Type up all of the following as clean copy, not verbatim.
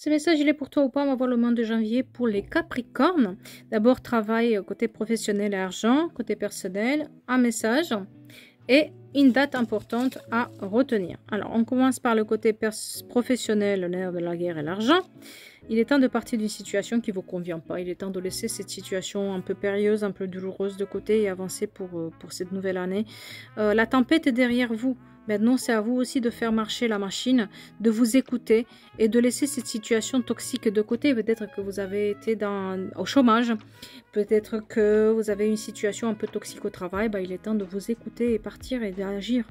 Ce message, il est pour toi ou pas? On va voir le mois de janvier pour les Capricornes. D'abord, travail côté professionnel et argent, côté personnel, un message et une date importante à retenir. Alors, on commence par le côté professionnel, le nerf de la guerre et l'argent. Il est temps de partir d'une situation qui ne vous convient pas. Il est temps de laisser cette situation un peu périlleuse, un peu douloureuse de côté et avancer pour cette nouvelle année. La tempête est derrière vous. Maintenant, c'est à vous aussi de faire marcher la machine, de vous écouter et de laisser cette situation toxique de côté. Peut-être que vous avez été au chômage, peut-être que vous avez une situation un peu toxique au travail. Il est temps de vous écouter et partir et d'agir.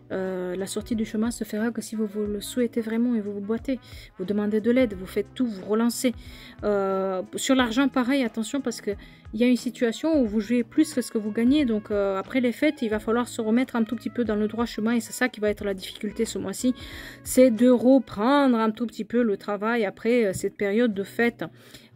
La sortie du chemin se fera que si vous le souhaitez vraiment et vous vous boitez, vous demandez de l'aide, vous faites tout, vous relancez. Sur l'argent, pareil, attention parce qu'il y a une situation où vous jouez plus que ce que vous gagnez. Donc après les fêtes, il va falloir se remettre un tout petit peu dans le droit chemin et c'est ça qui va être la difficulté ce mois-ci. C'est de reprendre un tout petit peu le travail après cette période de fête.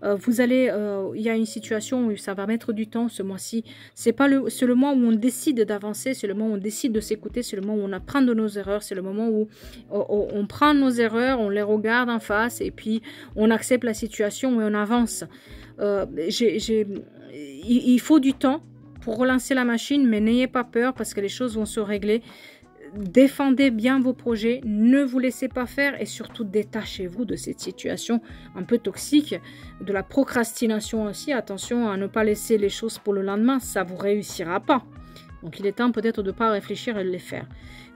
Il y a une situation où ça va mettre du temps ce mois-ci. C'est le mois où on décide d'avancer, c'est le moment où on décide de s'écouter, c'est le moment où on apprend de nos erreurs, c'est le moment où on prend nos erreurs, on les regarde en face et puis on accepte la situation et on avance. Il faut du temps pour relancer la machine, mais n'ayez pas peur parce que les choses vont se régler. Défendez bien vos projets, ne vous laissez pas faire et surtout détachez-vous de cette situation un peu toxique, de la procrastination aussi. Attention à ne pas laisser les choses pour le lendemain, ça ne vous réussira pas. Donc il est temps peut-être de ne pas réfléchir et de les faire.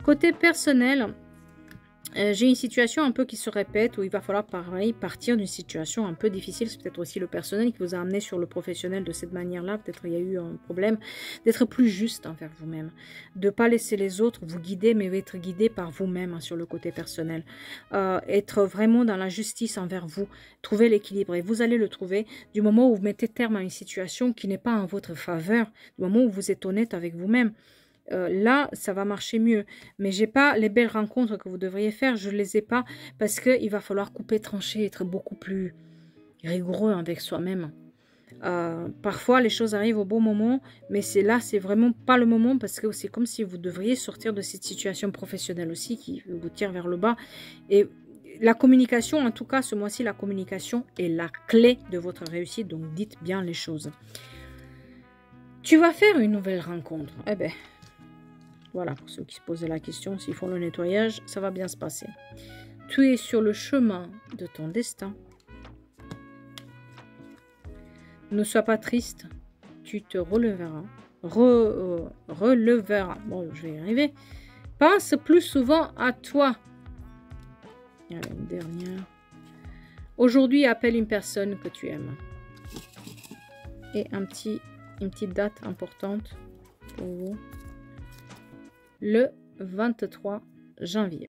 Côté personnel, j'ai une situation un peu qui se répète où il va falloir pareil partir d'une situation un peu difficile. C'est peut-être aussi le personnel qui vous a amené sur le professionnel de cette manière-là. Peut-être il y a eu un problème d'être plus juste envers vous-même. De ne pas laisser les autres vous guider, mais être guidé par vous-même sur le côté personnel. Être vraiment dans la justice envers vous. Trouver l'équilibre. Et vous allez le trouver du moment où vous mettez terme à une situation qui n'est pas en votre faveur. Du moment où vous êtes honnête avec vous-même. Là, ça va marcher mieux. Mais j'ai pas les belles rencontres que vous devriez faire. Je ne les ai pas parce qu'il va falloir couper, trancher, être beaucoup plus rigoureux avec soi-même. Parfois, les choses arrivent au bon moment, mais c'est vraiment pas le moment parce que c'est comme si vous devriez sortir de cette situation professionnelle aussi qui vous tire vers le bas. Et la communication, en tout cas, ce mois-ci, la communication est la clé de votre réussite. Donc, dites bien les choses. Tu vas faire une nouvelle rencontre. Eh bien, voilà, pour ceux qui se posaient la question, s'ils font le nettoyage, ça va bien se passer. Tu es sur le chemin de ton destin. Ne sois pas triste, tu te releveras. Releveras. Bon, je vais y arriver. Pense plus souvent à toi. Allez, une dernière. Aujourd'hui, appelle une personne que tu aimes. Et une petite date importante pour vous. Le 23 janvier.